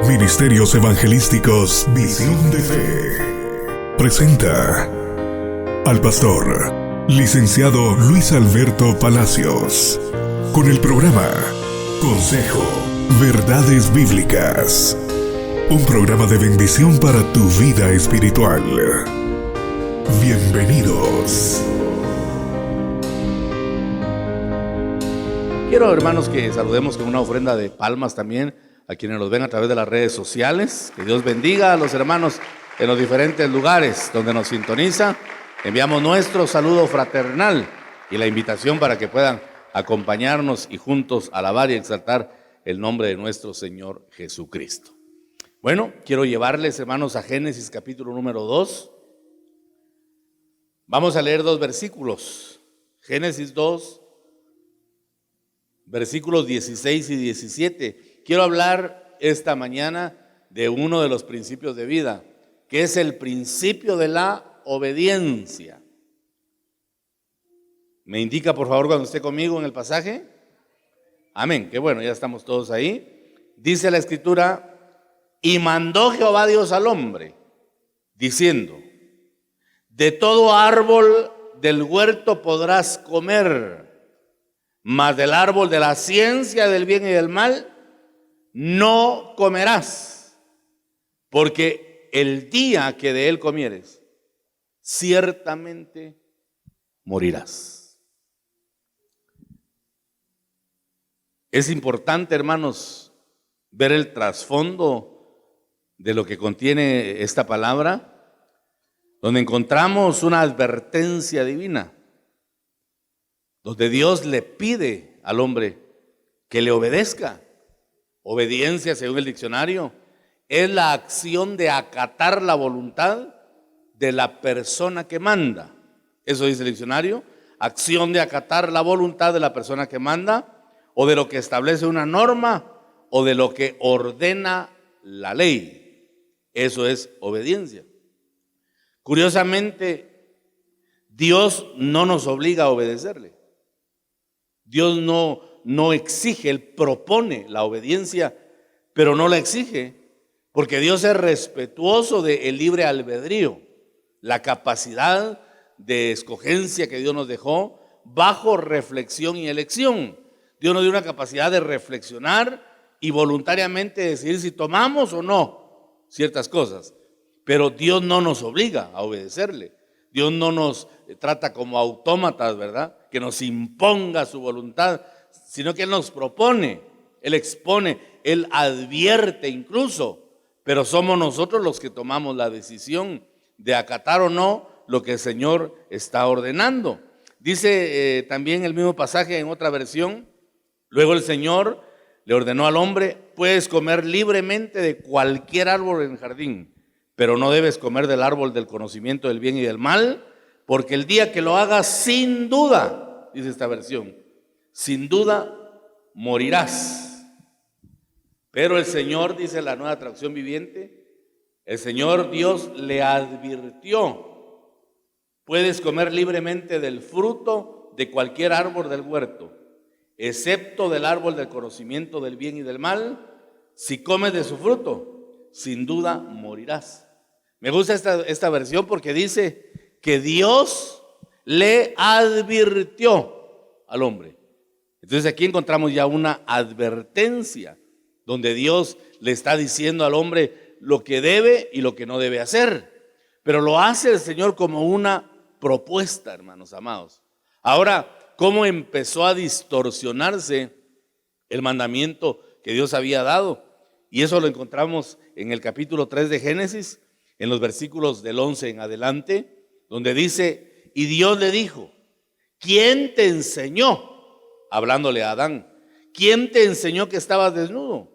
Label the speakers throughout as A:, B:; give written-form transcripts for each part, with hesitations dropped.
A: Ministerios Evangelísticos Visión de Fe presenta al pastor licenciado Luis Alberto Palacios con el programa Consejo, Verdades Bíblicas, un programa de bendición para tu vida espiritual. Bienvenidos.
B: Quiero, hermanos, que saludemos con una ofrenda de palmas también a quienes nos ven a través de las redes sociales. Que Dios bendiga a los hermanos en los diferentes lugares donde nos sintoniza. Enviamos nuestro saludo fraternal y la invitación para que puedan acompañarnos y juntos alabar y exaltar el nombre de nuestro Señor Jesucristo. Bueno, quiero llevarles, hermanos, a Génesis capítulo número 2. Vamos a leer dos versículos. Génesis 2, versículos 16 y 17. Quiero hablar esta mañana de uno de los principios de vida, que es el principio de la obediencia. ¿Me indica, por favor, cuando esté conmigo en el pasaje? Amén, qué bueno, ya estamos todos ahí. Dice la Escritura: y mandó Jehová Dios al hombre, diciendo: de todo árbol del huerto podrás comer, mas del árbol de la ciencia del bien y del mal no comerás, porque el día que de él comieres, ciertamente morirás. Es importante, hermanos, ver el trasfondo de lo que contiene esta palabra, donde encontramos una advertencia divina, donde Dios le pide al hombre que le obedezca. Obediencia, según el diccionario, es la acción de acatar la voluntad de la persona que manda. Eso dice el diccionario: acción de acatar la voluntad de la persona que manda, o de lo que establece una norma, o de lo que ordena la ley. Eso es obediencia. Curiosamente, Dios no nos obliga a obedecerle. Dios no exige, Él propone la obediencia, pero no la exige, porque Dios es respetuoso del libre albedrío, la capacidad de escogencia que Dios nos dejó bajo reflexión y elección. Dios nos dio una capacidad de reflexionar y voluntariamente decidir si tomamos o no ciertas cosas, pero Dios no nos obliga a obedecerle. Dios no nos trata como autómatas, ¿verdad?, que nos imponga su voluntad, sino que Él nos propone, Él expone, Él advierte incluso, pero somos nosotros los que tomamos la decisión de acatar o no lo que el Señor está ordenando. Dice también el mismo pasaje en otra versión: luego el Señor le ordenó al hombre: puedes comer libremente de cualquier árbol en el jardín, pero no debes comer del árbol del conocimiento del bien y del mal, porque el día que lo hagas, sin duda, dice esta versión, sin duda morirás. Pero el Señor, dice la Nueva Traducción Viviente, el Señor Dios le advirtió: puedes comer libremente del fruto de cualquier árbol del huerto, excepto del árbol del conocimiento del bien y del mal. Si comes de su fruto, sin duda morirás. Me gusta esta versión porque dice que Dios le advirtió al hombre. Entonces aquí encontramos ya una advertencia donde Dios le está diciendo al hombre lo que debe y lo que no debe hacer. Pero lo hace el Señor como una propuesta, hermanos amados. Ahora, ¿cómo empezó a distorsionarse el mandamiento que Dios había dado? Y eso lo encontramos en el capítulo 3 de Génesis, en los versículos del 11 en adelante, donde dice: y Dios le dijo: ¿quién te enseñó? Hablándole a Adán: ¿quién te enseñó que estabas desnudo?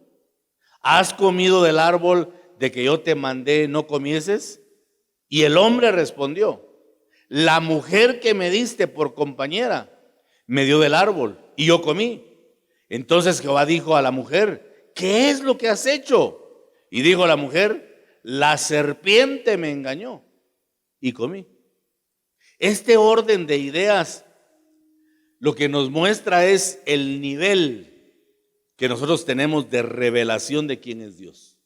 B: ¿Has comido del árbol de que yo te mandé no comieses? Y el hombre respondió: la mujer que me diste por compañera me dio del árbol y yo comí. Entonces Jehová dijo a la mujer: ¿qué es lo que has hecho? Y dijo la mujer: la serpiente me engañó y comí. Este orden de ideas lo que nos muestra es el nivel que nosotros tenemos de revelación de quién es Dios.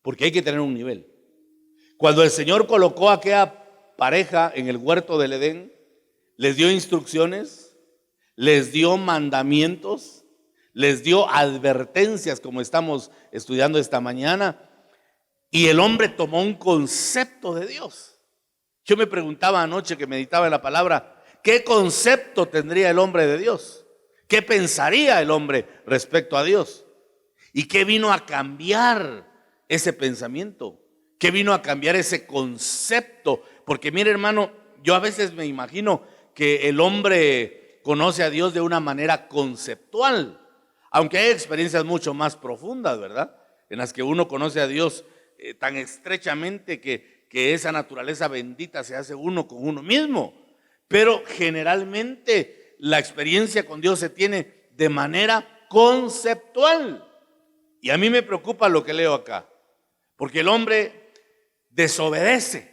B: porque hay que tener un nivel. Cuando el Señor colocó a aquella pareja en el huerto del Edén, les dio instrucciones, les dio mandamientos, les dio advertencias, como estamos estudiando esta mañana, y el hombre tomó un concepto de Dios. Yo me preguntaba anoche que meditaba en la palabra, ¿qué concepto tendría el hombre de Dios? ¿Qué pensaría el hombre respecto a Dios? ¿Y qué vino a cambiar ese pensamiento? ¿Qué vino a cambiar ese concepto? Porque mire, hermano, yo a veces me imagino que el hombre conoce a Dios de una manera conceptual, aunque hay experiencias mucho más profundas, ¿verdad? En las que uno conoce a Dios tan estrechamente que esa naturaleza bendita se hace uno con uno mismo. Pero generalmente la experiencia con Dios se tiene de manera conceptual. Y a mí me preocupa lo que leo acá, porque el hombre desobedece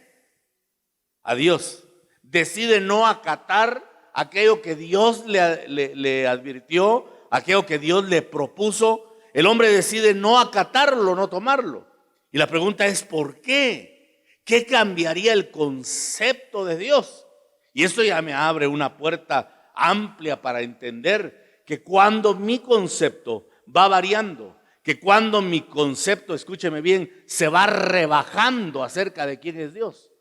B: a Dios, decide no acatar aquello que Dios le advirtió, aquello que Dios le propuso. El hombre decide no acatarlo, no tomarlo. Y la pregunta es, ¿por qué? ¿Qué cambiaría el concepto de Dios? Y esto ya me abre una puerta amplia para entender que cuando mi concepto va variando, que cuando mi concepto, escúcheme bien, se va rebajando acerca de quién es Dios,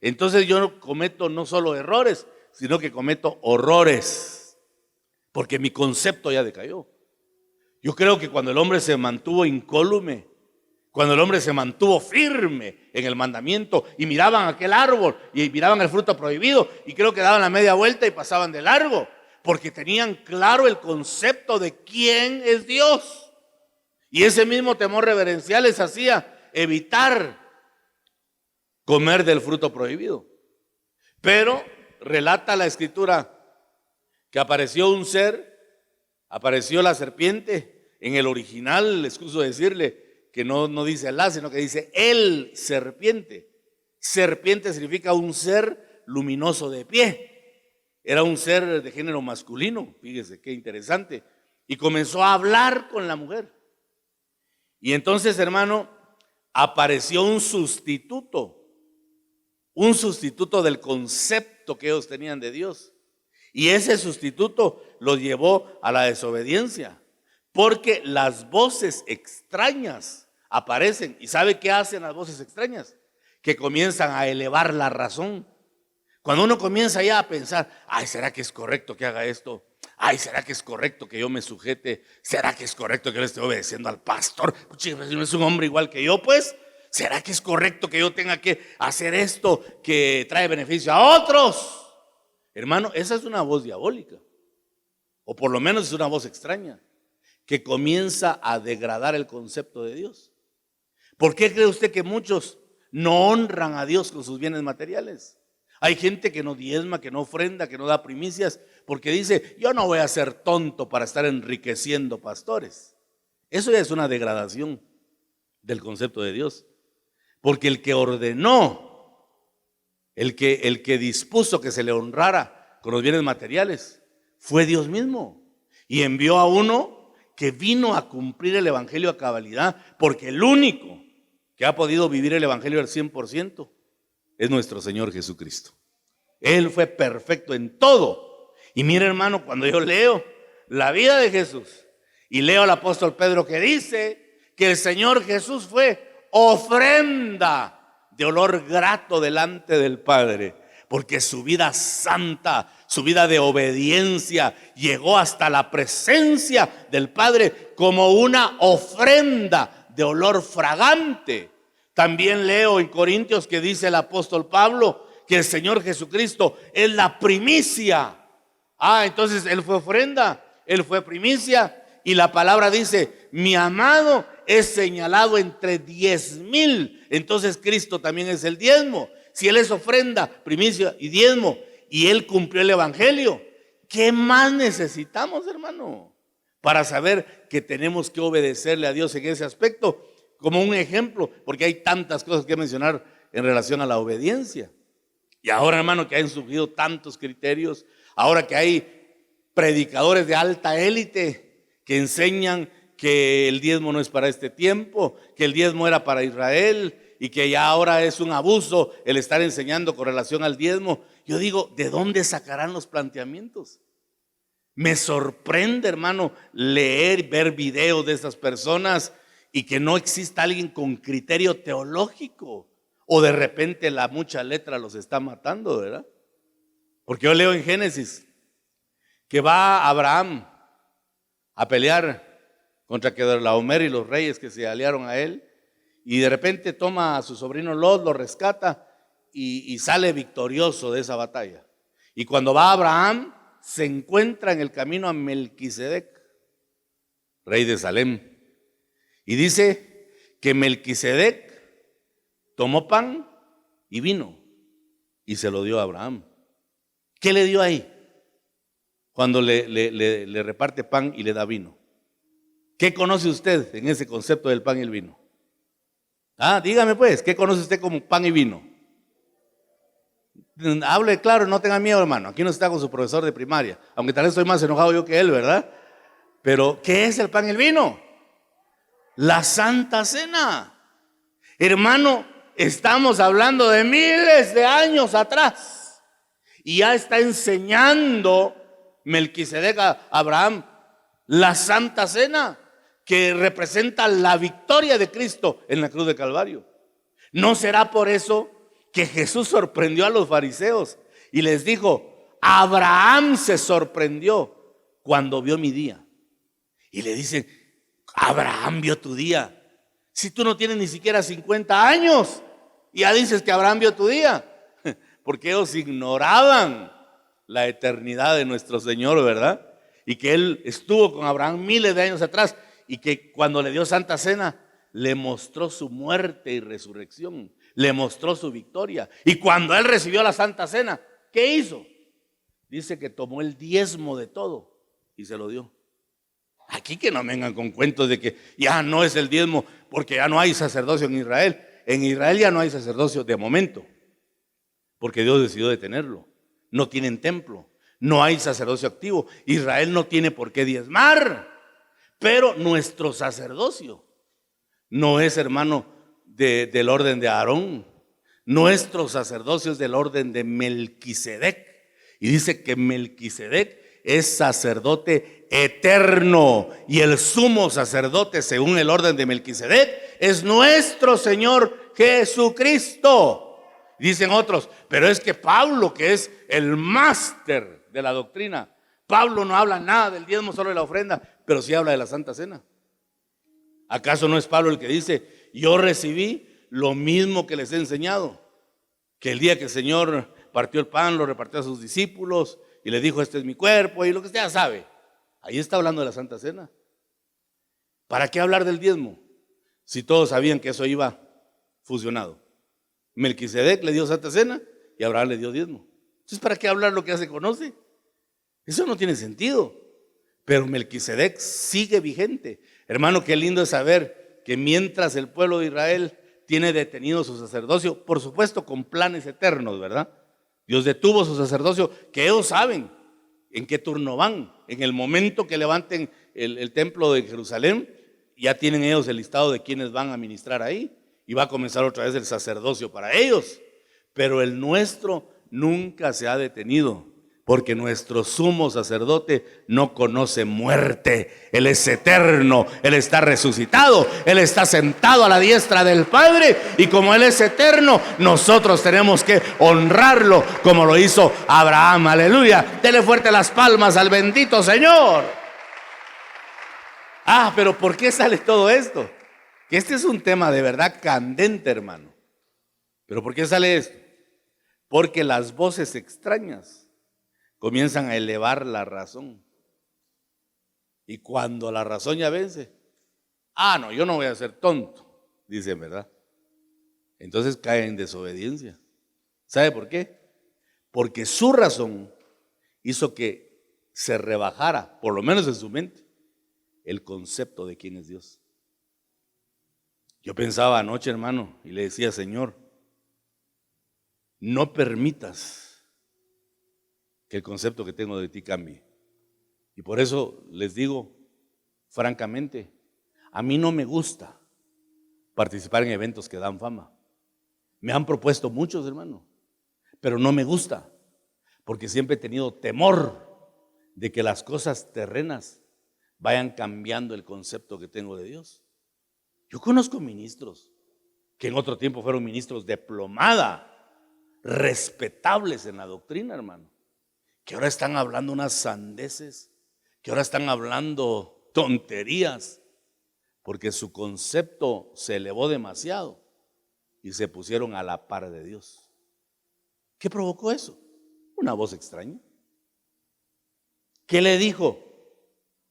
B: entonces yo cometo no solo errores, sino que cometo horrores, porque mi concepto ya decayó. Yo creo que cuando el hombre se mantuvo incólume, cuando el hombre se mantuvo firme en el mandamiento y miraban aquel árbol y miraban el fruto prohibido y creo que daban la media vuelta y pasaban de largo, porque tenían claro el concepto de quién es Dios. Y ese mismo temor reverencial les hacía evitar comer del fruto prohibido. Pero relata la Escritura que apareció un ser, apareció la serpiente. En el original, les excuso decirle que no dice la, sino que dice el serpiente. Serpiente significa un ser luminoso de pie. Era un ser de género masculino, fíjese qué interesante. Y comenzó a hablar con la mujer. Y entonces, hermano, apareció un sustituto del concepto que ellos tenían de Dios. Y ese sustituto los llevó a la desobediencia, porque las voces extrañas aparecen. ¿Y sabe qué hacen las voces extrañas? Que comienzan a elevar la razón. Cuando uno comienza ya a pensar, ay, ¿será que es correcto que haga esto? Ay, ¿será que es correcto que yo me sujete? ¿Será que es correcto que yo le esté obedeciendo al pastor? Si no es un hombre igual que yo, pues, ¿será que es correcto que yo tenga que hacer esto que trae beneficio a otros? Hermano, esa es una voz diabólica, o por lo menos es una voz extraña, que comienza a degradar el concepto de Dios. ¿Por qué cree usted que muchos no honran a Dios con sus bienes materiales? Hay gente que no diezma, que no ofrenda, que no da primicias, porque dice, yo no voy a ser tonto para estar enriqueciendo pastores. Eso ya es una degradación del concepto de Dios. Porque el que ordenó, el que dispuso que se le honrara con los bienes materiales, fue Dios mismo. Y envió a uno que vino a cumplir el evangelio a cabalidad, porque el único que ha podido vivir el evangelio al 100% es nuestro Señor Jesucristo. Él fue perfecto en todo. Y mire, hermano, cuando yo leo la vida de Jesús y leo al apóstol Pedro que dice que el Señor Jesús fue ofrenda de olor grato delante del Padre, porque su vida santa, su vida de obediencia llegó hasta la presencia del Padre como una ofrenda de olor fragante. También leo en Corintios que dice el apóstol Pablo que el Señor Jesucristo es la primicia. Entonces Él fue ofrenda, Él fue primicia. Y la palabra dice, mi amado es señalado entre 10,000. Entonces Cristo también es el diezmo. Si Él es ofrenda, primicia y diezmo, y Él cumplió el evangelio, ¿qué más necesitamos, hermano? Para saber que tenemos que obedecerle a Dios en ese aspecto. Como un ejemplo, porque hay tantas cosas que mencionar en relación a la obediencia. Y ahora, hermano, que han surgido tantos criterios, ahora que hay predicadores de alta élite que enseñan que el diezmo no es para este tiempo, que el diezmo era para Israel y que ya ahora es un abuso el estar enseñando con relación al diezmo. Yo digo, ¿de dónde sacarán los planteamientos? Me sorprende, hermano, leer, ver videos de estas personas y que no exista alguien con criterio teológico, o de repente la mucha letra los está matando, ¿verdad? Porque yo leo en Génesis que va Abraham a pelear contra Kedorlaomer y los reyes que se aliaron a él, y de repente toma a su sobrino Lot, lo rescata y sale victorioso de esa batalla. Y cuando va Abraham, se encuentra en el camino a Melquisedec, rey de Salem, y dice que Melquisedec tomó pan y vino y se lo dio a Abraham. ¿Qué le dio ahí cuando le reparte pan y le da vino? ¿Qué conoce usted en ese concepto del pan y el vino? Dígame pues, ¿qué conoce usted como pan y vino? Hable claro, no tenga miedo, hermano. Aquí no está con su profesor de primaria, aunque tal vez estoy más enojado yo que él, ¿verdad? Pero ¿qué es el pan y el vino? La Santa Cena. Hermano, estamos hablando de miles de años atrás y ya está enseñando Melquisedec a Abraham la Santa Cena, que representa la victoria de Cristo en la cruz de Calvario. ¿No será por eso que Jesús sorprendió a los fariseos y les dijo: Abraham se sorprendió cuando vio mi día? Y le dicen: Abraham vio tu día. Si tú no tienes ni siquiera 50 años, ya dices que Abraham vio tu día. Porque ellos ignoraban la eternidad de nuestro Señor, ¿verdad? Y que Él estuvo con Abraham miles de años atrás, y que cuando le dio Santa Cena, le mostró su muerte y resurrección, le mostró su victoria. Y cuando Él recibió la Santa Cena, ¿qué hizo? Dice que tomó el diezmo de todo y se lo dio. Aquí que no vengan con cuentos de que ya no es el diezmo porque ya no hay sacerdocio en Israel. En Israel ya no hay sacerdocio de momento, porque Dios decidió detenerlo. No tienen templo, no hay sacerdocio activo. Israel no tiene por qué diezmar, pero nuestro sacerdocio no es, hermano, del orden de Aarón. Nuestro sacerdocio es del orden de Melquisedec. Y dice que Melquisedec es sacerdote eterno, y el sumo sacerdote según el orden de Melquisedec es nuestro Señor Jesucristo. Dicen otros, pero es que Pablo, que es el máster de la doctrina, Pablo no habla nada del diezmo, solo de la ofrenda, pero sí habla de la Santa Cena. ¿Acaso no es Pablo el que dice: yo recibí lo mismo que les he enseñado? Que el día que el Señor partió el pan, lo repartió a sus discípulos y le dijo: este es mi cuerpo, y lo que usted ya sabe. Ahí está hablando de la Santa Cena. ¿Para qué hablar del diezmo si todos sabían que eso iba fusionado? Melquisedec le dio Santa Cena y Abraham le dio diezmo. Entonces, ¿para qué hablar lo que ya se conoce? Eso no tiene sentido. Pero Melquisedec sigue vigente. Hermano, qué lindo es saber que mientras el pueblo de Israel tiene detenido su sacerdocio, por supuesto con planes eternos, ¿verdad? Dios detuvo su sacerdocio, que ellos saben en qué turno van. En el momento que levanten el templo de Jerusalén, ya tienen ellos el listado de quienes van a ministrar ahí, y va a comenzar otra vez el sacerdocio para ellos. Pero el nuestro nunca se ha detenido, porque nuestro sumo sacerdote no conoce muerte. Él es eterno, Él está resucitado, Él está sentado a la diestra del Padre, y como Él es eterno, nosotros tenemos que honrarlo como lo hizo Abraham. Aleluya. Dele fuerte las palmas al bendito Señor. Pero ¿por qué sale todo esto? Que este es un tema de verdad candente, hermano. ¿Pero por qué sale esto? Porque las voces extrañas comienzan a elevar la razón. Y cuando la razón ya vence, no, yo no voy a ser tonto, dicen, ¿verdad? Entonces caen en desobediencia. ¿Sabe por qué? Porque su razón hizo que se rebajara, por lo menos en su mente, el concepto de quién es Dios. Yo pensaba anoche, hermano, y le decía: Señor, no permitas que el concepto que tengo de ti cambie. Y por eso les digo francamente, A mí no me gusta participar en eventos que dan fama. Me han propuesto muchos, hermano, pero no me gusta, porque siempre he tenido temor de que las cosas terrenas vayan cambiando el concepto que tengo de Dios. Yo conozco ministros que en otro tiempo fueron ministros de plomada, respetables en la doctrina, hermano, que ahora están hablando unas sandeces, que ahora están hablando tonterías, porque su concepto se elevó demasiado y se pusieron a la par de Dios. ¿Qué provocó eso? Una voz extraña. ¿Qué le dijo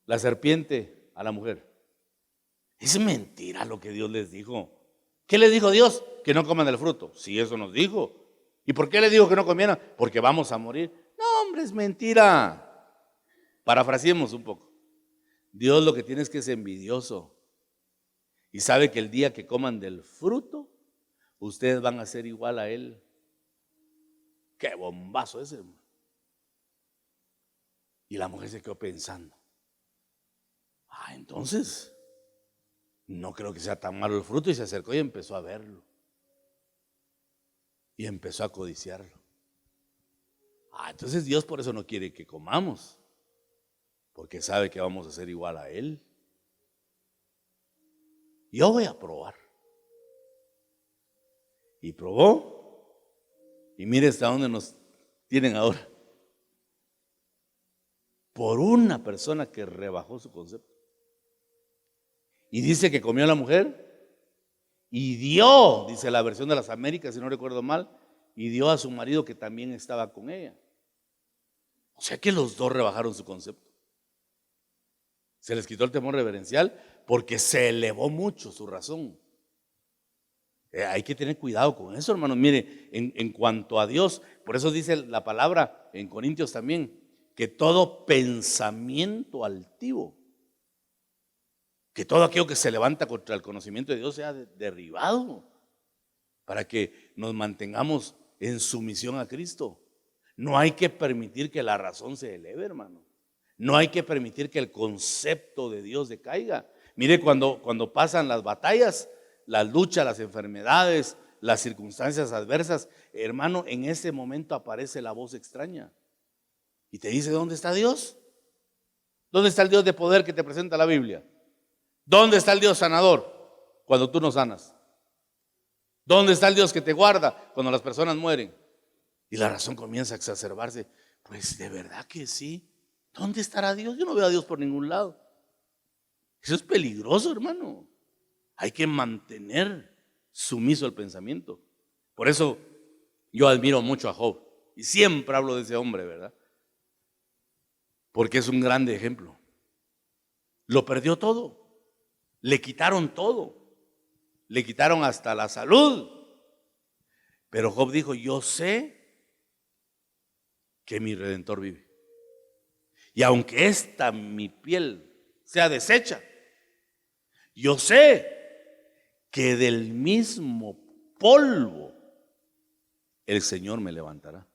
B: la serpiente a la mujer? Es mentira lo que Dios les dijo. ¿Qué les dijo Dios? Que no coman del fruto. Sí, eso nos dijo. ¿Y por qué les dijo que no comieran? Porque vamos a morir. No, hombre, es mentira. Parafraseemos un poco. Dios lo que tiene es que es envidioso y sabe que el día que coman del fruto, ustedes van a ser igual a Él. Qué bombazo ese, hermano. Y la mujer se quedó pensando. Entonces, no creo que sea tan malo el fruto. Y se acercó y empezó a verlo. Y empezó a codiciarlo. Entonces Dios por eso no quiere que comamos, porque sabe que vamos a ser igual a Él. Yo voy a probar. Y probó. Y mire hasta dónde nos tienen ahora. Por una persona que rebajó su concepto. Y dice que comió la mujer y dio, dice la versión de las Américas, si no recuerdo mal, y dio a su marido que también estaba con ella. O sea que los dos rebajaron su concepto. Se les quitó el temor reverencial porque se elevó mucho su razón. Hay que tener cuidado con eso, hermanos. Mire, en cuanto a Dios, por eso dice la palabra en Corintios también, que todo pensamiento altivo, que todo aquello que se levanta contra el conocimiento de Dios sea derribado, para que nos mantengamos en sumisión a Cristo. No hay que permitir que la razón se eleve, hermano. No hay que permitir que el concepto de Dios decaiga. Mire, cuando pasan las batallas, las luchas, las enfermedades, las circunstancias adversas, hermano, en ese momento aparece la voz extraña y te dice: ¿dónde está Dios? ¿Dónde está el Dios de poder que te presenta la Biblia? ¿Dónde está el Dios sanador cuando tú no sanas? ¿Dónde está el Dios que te guarda cuando las personas mueren? Y la razón comienza a exacerbarse. Pues de verdad que sí. ¿Dónde estará Dios? Yo no veo a Dios por ningún lado. Eso es peligroso, hermano. Hay que mantener sumiso el pensamiento. Por eso yo admiro mucho a Job. Y siempre hablo de ese hombre, ¿verdad? Porque es un grande ejemplo. Lo perdió todo. Le quitaron todo. Le quitaron hasta la salud. Pero Job dijo: yo sé que mi Redentor vive. Y aunque esta mi piel sea deshecha, yo sé que del mismo polvo el Señor me levantará.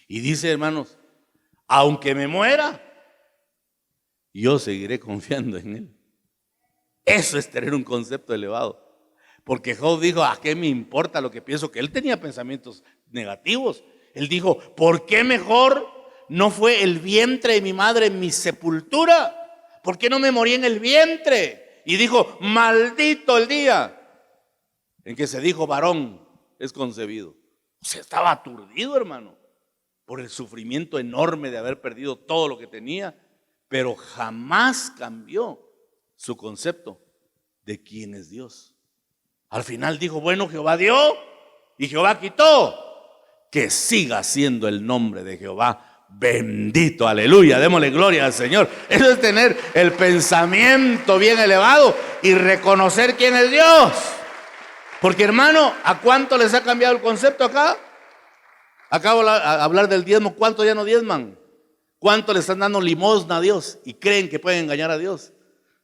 B: Y dice, hermanos, aunque me muera, yo seguiré confiando en Él. Eso es tener un concepto elevado. Porque Job dijo: ¿a qué me importa lo que pienso? Que él tenía pensamientos negativos. Él dijo: ¿por qué mejor no fue el vientre de mi madre mi sepultura? ¿Por qué no me morí en el vientre? Y dijo: maldito el día en que se dijo varón es concebido. O sea, estaba aturdido, hermano, por el sufrimiento enorme de haber perdido todo lo que tenía, pero jamás cambió su concepto de quién es Dios. Al final dijo: bueno, Jehová dio y Jehová quitó, que siga siendo el nombre de Jehová bendito. Aleluya, démosle gloria al Señor. Eso es tener el pensamiento bien elevado y reconocer quién es Dios. Porque, hermano, ¿a cuánto les ha cambiado el concepto acá? Acabo de hablar del diezmo. ¿Cuánto ya no diezman? ¿Cuánto le están dando limosna a Dios y creen que pueden engañar a Dios?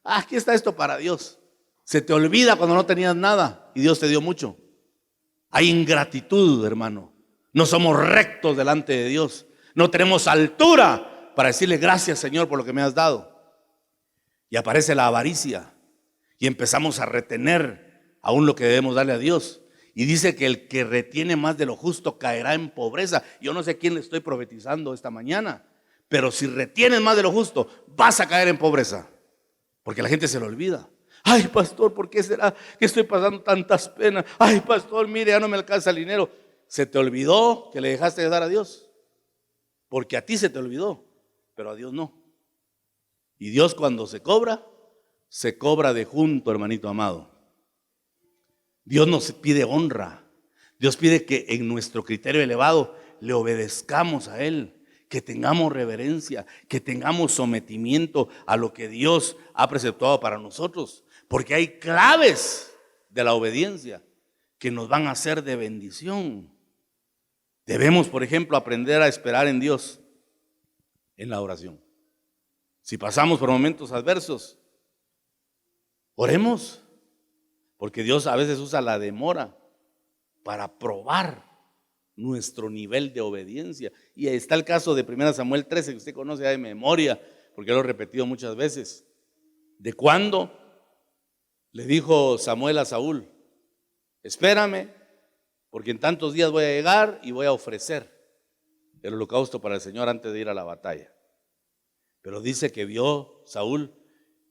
B: Aquí está esto para Dios. Se te olvida cuando no tenías nada y Dios te dio mucho. Hay ingratitud, hermano. No somos rectos delante de Dios. No tenemos altura para decirle: gracias, Señor, por lo que me has dado. Y aparece la avaricia. y empezamos a retener aún lo que debemos darle a Dios. Y dice que el que retiene más de lo justo caerá en pobreza. Yo no sé quién le estoy profetizando esta mañana, pero si retienes más de lo justo, vas a caer en pobreza. Porque la gente se lo olvida. Ay, pastor, ¿por qué será que estoy pasando tantas penas? Ay, pastor, mire, ya no me alcanza el dinero. Se te olvidó que le dejaste de dar a Dios. Porque a ti se te olvidó, pero a Dios no. Y Dios cuando se cobra de junto, hermanito amado. Dios nos pide honra. Dios pide que en nuestro criterio elevado le obedezcamos a Él, que tengamos reverencia, que tengamos sometimiento a lo que Dios ha preceptuado para nosotros. Porque hay claves de la obediencia que nos van a ser de bendición. Debemos, por ejemplo, aprender a esperar en Dios en la oración. Si pasamos por momentos adversos, oremos. Porque Dios a veces usa la demora para probar nuestro nivel de obediencia. Y ahí está el caso de 1 Samuel 13, que usted conoce ya de memoria, porque lo he repetido muchas veces. De cuando le dijo Samuel a Saúl: espérame, porque en tantos días voy a llegar y voy a ofrecer el holocausto para el Señor antes de ir a la batalla. Pero dice que vio Saúl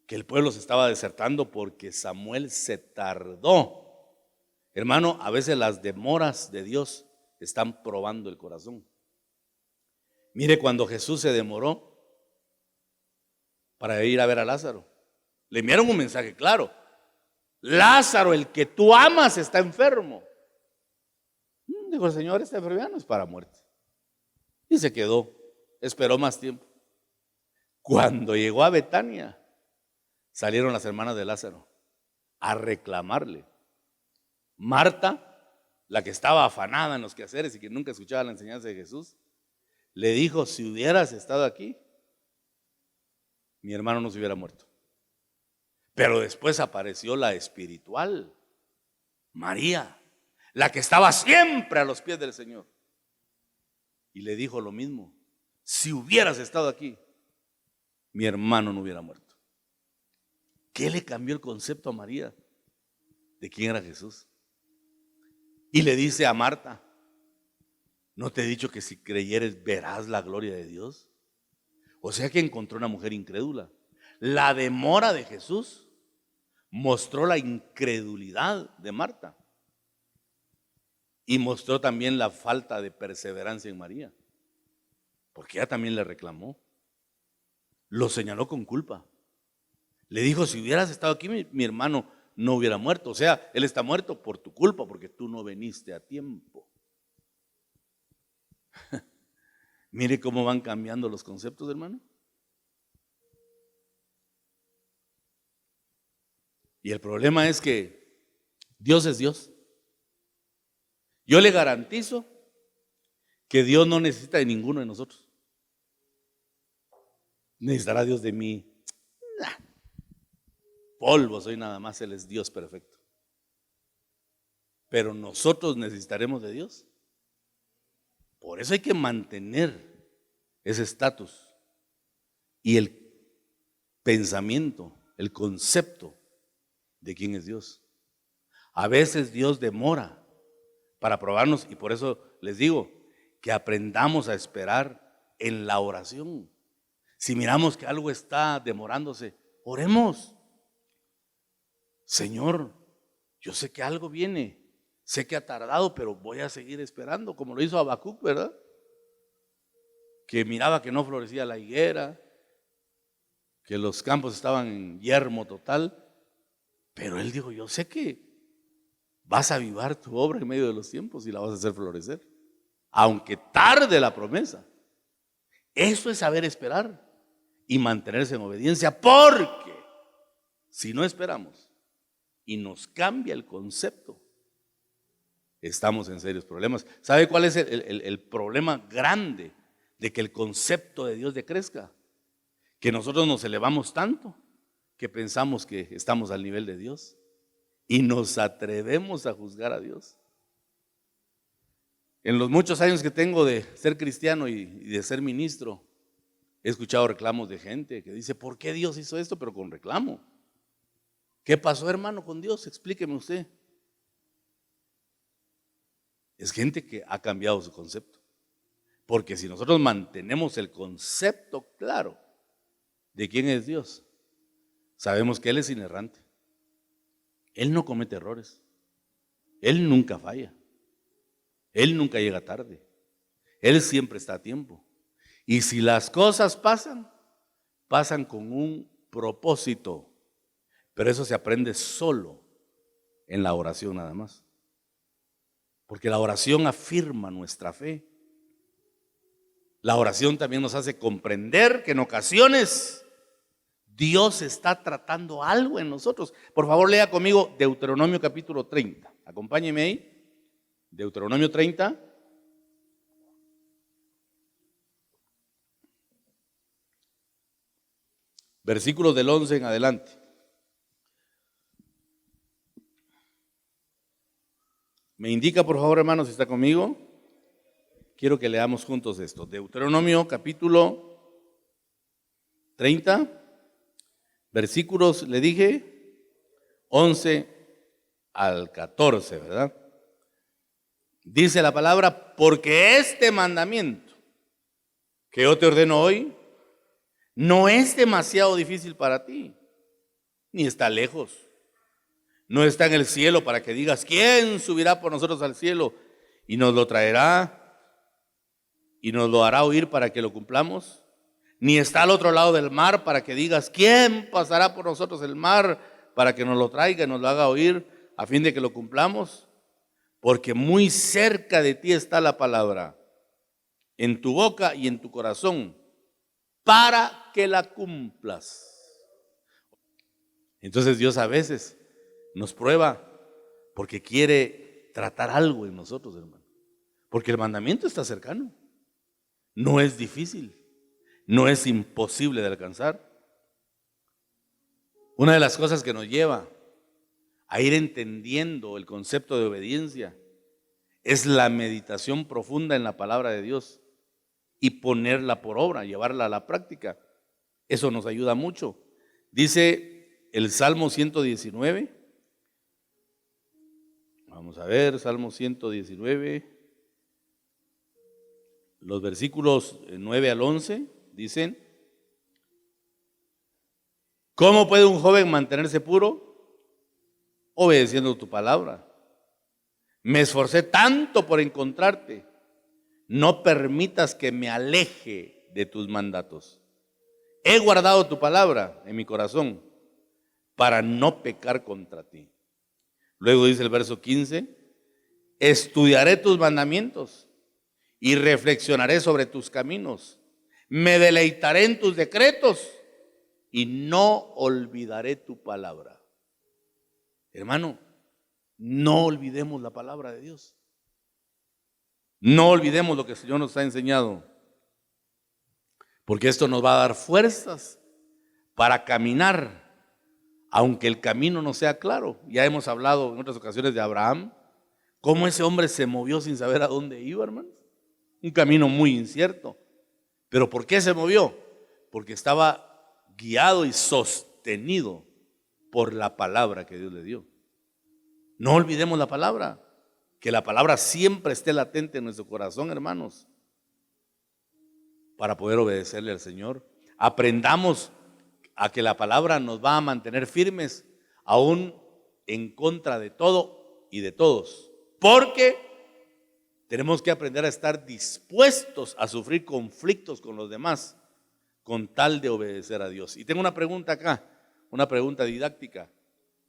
B: que el pueblo se estaba desertando porque Samuel se tardó. Hermano, a veces las demoras de Dios están probando el corazón. Mire, cuando Jesús se demoró para ir a ver a Lázaro, le enviaron un mensaje claro: Lázaro, el que tú amas, está enfermo. Dijo el Señor: esta enfermedad no es para muerte. Y se quedó, esperó más tiempo. Cuando llegó a Betania, salieron las hermanas de Lázaro a reclamarle. Marta, la que estaba afanada en los quehaceres y que nunca escuchaba la enseñanza de Jesús, le dijo: si hubieras estado aquí, mi hermano no se hubiera muerto. Pero después apareció la espiritual, María, la que estaba siempre a los pies del Señor, y le dijo lo mismo: si hubieras estado aquí, mi hermano no hubiera muerto. ¿Qué le cambió el concepto a María de quién era Jesús? Y le dice a Marta: ¿no te he dicho que si creyeres verás la gloria de Dios? O sea que encontró una mujer incrédula. La demora de Jesús mostró la incredulidad de Marta y mostró también la falta de perseverancia en María, porque ella también le reclamó, lo señaló con culpa. Le dijo: si hubieras estado aquí, mi hermano no hubiera muerto. O sea, él está muerto por tu culpa, porque tú no viniste a tiempo. Mire cómo van cambiando los conceptos, hermano. Y el problema es que Dios es Dios. Yo le garantizo que Dios no necesita de ninguno de nosotros. ¿Necesitará Dios de mí? Polvo soy nada más, Él es Dios perfecto. Pero nosotros necesitaremos de Dios. Por eso hay que mantener ese estatus y el pensamiento, el concepto de quién es Dios. A veces Dios demora para probarnos, y por eso les digo que aprendamos a esperar en la oración. Si miramos que algo está demorándose, oremos. Señor, yo sé que algo viene, sé que ha tardado, pero voy a seguir esperando, como lo hizo Habacuc, ¿verdad? Que miraba que no florecía la higuera, que los campos estaban en yermo total, pero él dijo: yo sé que vas a avivar tu obra en medio de los tiempos y la vas a hacer florecer, aunque tarde la promesa. Eso es saber esperar y mantenerse en obediencia, porque si no esperamos y nos cambia el concepto, estamos en serios problemas. ¿Sabe cuál es el problema grande de que el concepto de Dios decrezca? Que nosotros nos elevamos tanto que pensamos que estamos al nivel de Dios y nos atrevemos a juzgar a Dios. En los muchos años que tengo de ser cristiano y de ser ministro, he escuchado reclamos de gente que dice: ¿por qué Dios hizo esto? Pero con reclamo. ¿Qué pasó, hermano, con Dios? Explíqueme usted. Es gente que ha cambiado su concepto. Porque si nosotros mantenemos el concepto claro de quién es Dios, sabemos que Él es inerrante. Él no comete errores. Él nunca falla. Él nunca llega tarde. Él siempre está a tiempo. Y si las cosas pasan, pasan con un propósito. Pero eso se aprende solo en la oración nada más. Porque la oración afirma nuestra fe. La oración también nos hace comprender que en ocasiones Dios está tratando algo en nosotros. Por favor, lea conmigo Deuteronomio capítulo 30. Acompáñeme ahí. Deuteronomio 30. Versículos del 11 en adelante. Me indica, por favor, hermanos, si está conmigo. Quiero que leamos juntos esto. Deuteronomio capítulo 30, versículos, le dije, 11 al 14, ¿verdad? Dice la palabra, porque este mandamiento que yo te ordeno hoy no es demasiado difícil para ti, ni está lejos. No está en el cielo para que digas, ¿quién subirá por nosotros al cielo y nos lo traerá y nos lo hará oír para que lo cumplamos? Ni está al otro lado del mar para que digas, ¿quién pasará por nosotros el mar para que nos lo traiga y nos lo haga oír a fin de que lo cumplamos? Porque muy cerca de ti está la palabra, en tu boca y en tu corazón, para que la cumplas. Entonces Dios a veces nos prueba porque quiere tratar algo en nosotros, hermano. Porque el mandamiento está cercano. No es difícil. No es imposible de alcanzar. Una de las cosas que nos lleva a ir entendiendo el concepto de obediencia es la meditación profunda en la palabra de Dios y ponerla por obra, llevarla a la práctica. Eso nos ayuda mucho. Dice el Salmo 119. Vamos a ver, Salmo 119. Los versículos 9 al 11 dicen: ¿cómo puede un joven mantenerse puro? Obedeciendo tu palabra. Me esforcé tanto por encontrarte. No permitas que me aleje de tus mandatos. He guardado tu palabra en mi corazón para no pecar contra ti. Luego dice el verso 15: estudiaré tus mandamientos y reflexionaré sobre tus caminos. Me deleitaré en tus decretos y no olvidaré tu palabra. Hermano, no olvidemos la palabra de Dios. No olvidemos lo que el Señor nos ha enseñado, porque esto nos va a dar fuerzas para caminar, aunque el camino no sea claro. Ya hemos hablado en otras ocasiones de Abraham, cómo ese hombre se movió sin saber a dónde iba, hermanos. Un camino muy incierto. ¿Pero por qué se movió? Porque estaba guiado y sostenido por la palabra que Dios le dio. No olvidemos la palabra, que la palabra siempre esté latente en nuestro corazón, hermanos, para poder obedecerle al Señor. Aprendamos a que la palabra nos va a mantener firmes, aún en contra de todo y de todos, porque tenemos que aprender a estar dispuestos a sufrir conflictos con los demás con tal de obedecer a Dios. Y tengo una pregunta acá, una pregunta didáctica: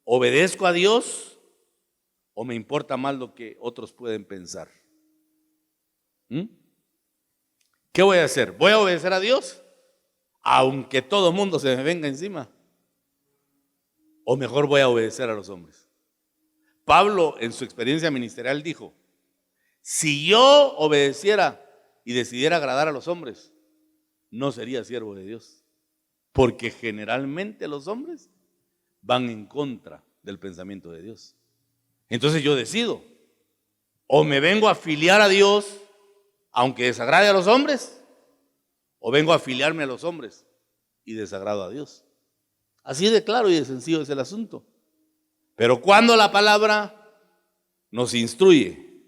B: ¿obedezco a Dios o me importa más lo que otros pueden pensar? ¿Qué voy a hacer? ¿Voy a obedecer a Dios aunque todo el mundo se me venga encima? ¿O mejor voy a obedecer a los hombres? Pablo, en su experiencia ministerial, dijo: si yo obedeciera y decidiera agradar a los hombres, no sería siervo de Dios, porque generalmente los hombres van en contra del pensamiento de Dios. Entonces yo decido, o me vengo a afiliar a Dios aunque desagrade a los hombres, o vengo a afiliarme a los hombres y desagrado a Dios. Así de claro y de sencillo es el asunto. Pero cuando la palabra nos instruye,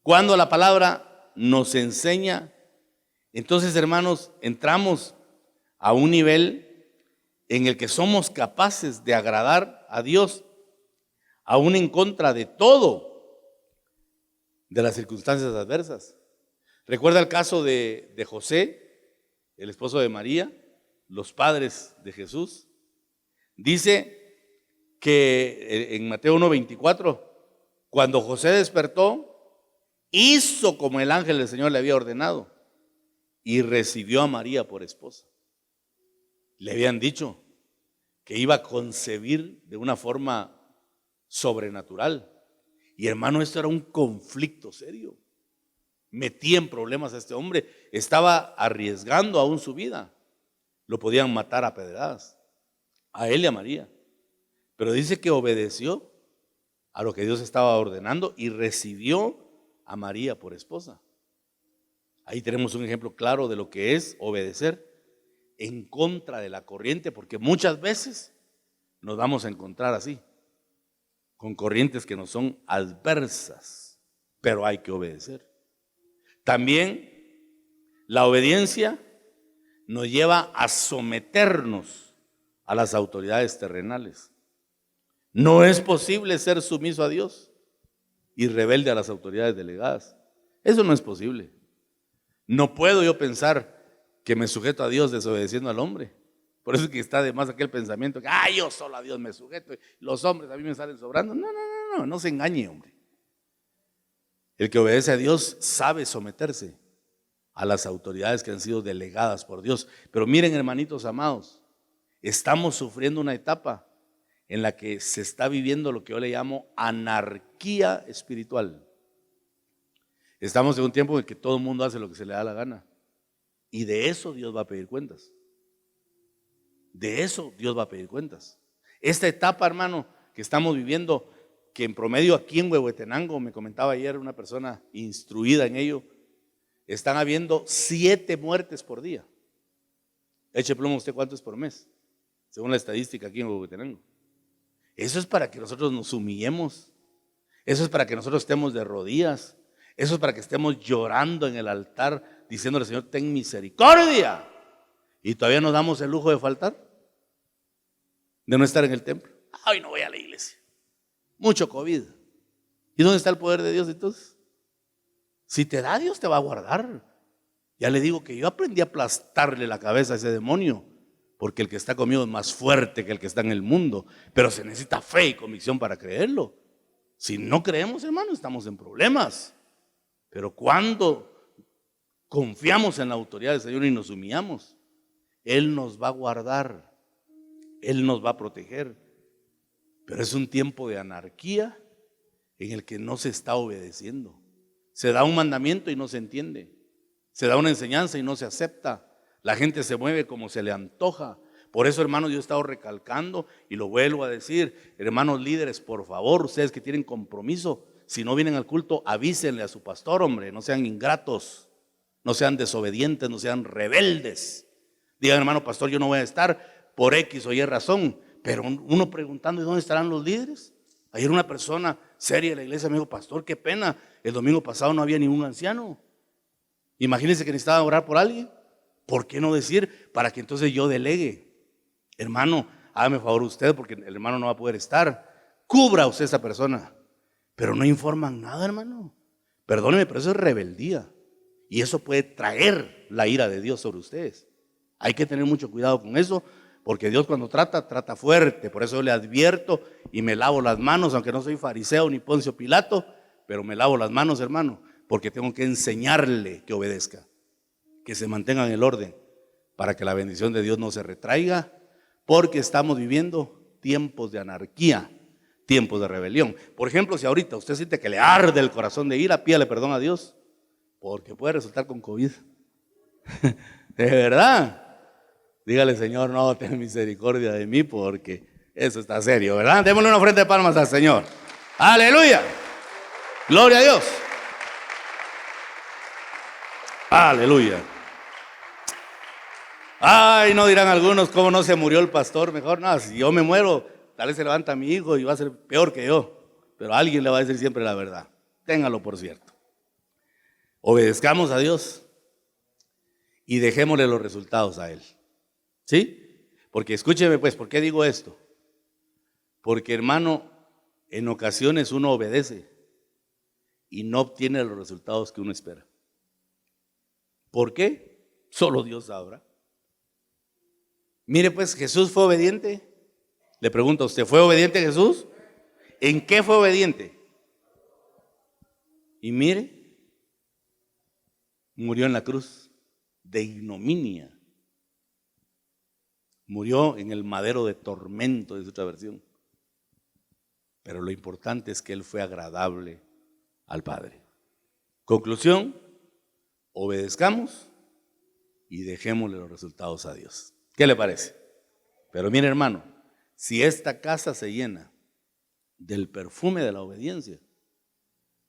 B: cuando la palabra nos enseña, entonces, hermanos, entramos a un nivel en el que somos capaces de agradar a Dios, aún en contra de todo, de las circunstancias adversas. Recuerda el caso de José, el esposo de María, los padres de Jesús. Dice que en Mateo 1:24, cuando José despertó, hizo como el ángel del Señor le había ordenado y recibió a María por esposa. Le habían dicho que iba a concebir de una forma sobrenatural. Y hermano, esto era un conflicto serio. Metía en problemas a este hombre, estaba arriesgando aún su vida. Lo podían matar a pedradas, a él y a María. Pero dice que obedeció a lo que Dios estaba ordenando y recibió a María por esposa. Ahí tenemos un ejemplo claro de lo que es obedecer en contra de la corriente, porque muchas veces nos vamos a encontrar así, con corrientes que nos son adversas, pero hay que obedecer. También la obediencia nos lleva a someternos a las autoridades terrenales. No es posible ser sumiso a Dios y rebelde a las autoridades delegadas. Eso no es posible. No puedo yo pensar que me sujeto a Dios desobedeciendo al hombre. Por eso es que está de más aquel pensamiento que yo solo a Dios me sujeto y los hombres a mí me salen sobrando. No se engañe, hombre. El que obedece a Dios sabe someterse a las autoridades que han sido delegadas por Dios. Pero miren, hermanitos amados, estamos sufriendo una etapa en la que se está viviendo lo que yo le llamo anarquía espiritual. Estamos en un tiempo en el que todo el mundo hace lo que se le da la gana. Y de eso Dios va a pedir cuentas. De eso Dios va a pedir cuentas. Esta etapa, hermano, que estamos viviendo, que en promedio aquí en Huehuetenango, me comentaba ayer una persona instruida en ello, están habiendo 7 muertes por día. Eche plomo usted cuánto es por mes, según la estadística aquí en Huehuetenango. Eso es para que nosotros nos humillemos. Eso es para que nosotros estemos de rodillas. Eso es para que estemos llorando en el altar, diciéndole: Señor, ten misericordia. Y todavía nos damos el lujo de faltar, de no estar en el templo. Hoy no voy a la iglesia. Mucho COVID. ¿Y dónde está el poder de Dios entonces? Si te da, Dios te va a guardar. Ya le digo que yo aprendí a aplastarle la cabeza a ese demonio, porque el que está conmigo es más fuerte que el que está en el mundo. Pero se necesita fe y convicción para creerlo. Si no creemos, hermano, estamos en problemas. Pero cuando confiamos en la autoridad del Señor y nos humillamos, Él nos va a guardar, Él nos va a proteger. Pero es un tiempo de anarquía en el que no se está obedeciendo. Se da un mandamiento y no se entiende. Se da una enseñanza y no se acepta. La gente se mueve como se le antoja. Por eso, hermanos, yo he estado recalcando y lo vuelvo a decir: hermanos líderes, por favor, ustedes que tienen compromiso, si no vienen al culto, avísenle a su pastor, hombre. No sean ingratos, no sean desobedientes, no sean rebeldes. Digan: hermano pastor, yo no voy a estar por X o Y razón. Pero uno preguntando: ¿y dónde estarán los líderes? Ayer una persona seria de la iglesia me dijo: pastor, qué pena, el domingo pasado no había ningún anciano. Imagínense que necesitaba orar por alguien. ¿Por qué no decir? Para que entonces yo delegue. Hermano, hágame favor usted, porque el hermano no va a poder estar. Cubra usted a esa persona. Pero no informan nada, hermano. Perdóneme, pero eso es rebeldía. Y eso puede traer la ira de Dios sobre ustedes. Hay que tener mucho cuidado con eso, porque Dios cuando trata fuerte. Por eso yo le advierto y me lavo las manos, aunque no soy fariseo ni Poncio Pilato, pero me lavo las manos, hermano, porque tengo que enseñarle que obedezca, que se mantenga en el orden, para que la bendición de Dios no se retraiga, porque estamos viviendo tiempos de anarquía, tiempos de rebelión. Por ejemplo, si ahorita usted siente que le arde el corazón de ira, pídale perdón a Dios, porque puede resultar con COVID. De verdad. Dígale: Señor, no, ten misericordia de mí, porque eso está serio, ¿verdad? Démosle una ofrenda de palmas al Señor. Aleluya. Gloria a Dios. Aleluya. Ay, no dirán algunos: ¿cómo no se murió el pastor? Mejor no, si yo me muero, Tal vez se levanta mi hijo y va a ser peor que yo, pero alguien le va a decir siempre la verdad. Téngalo por cierto. Obedezcamos a Dios y dejémosle los resultados a Él. ¿Sí? Porque escúcheme pues, ¿por qué digo esto? Porque hermano, en ocasiones uno obedece y no obtiene los resultados que uno espera. ¿Por qué? Solo Dios sabrá. Mire pues, Jesús fue obediente. Le pregunto a usted, ¿fue obediente Jesús? ¿En qué fue obediente? Y mire, murió en la cruz de ignominia. Murió en el madero de tormento, de otra versión. Pero lo importante es que Él fue agradable al Padre. Conclusión, obedezcamos y dejémosle los resultados a Dios. ¿Qué le parece? Pero mire hermano, si esta casa se llena del perfume de la obediencia,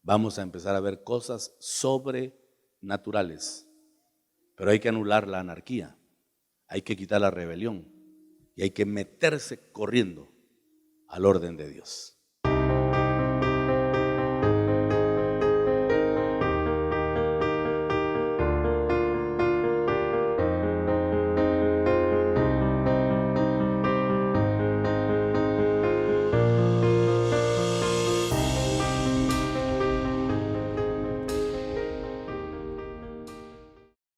B: vamos a empezar a ver cosas sobrenaturales. Pero hay que anular la anarquía, hay que quitar la rebelión y hay que meterse corriendo al orden de Dios.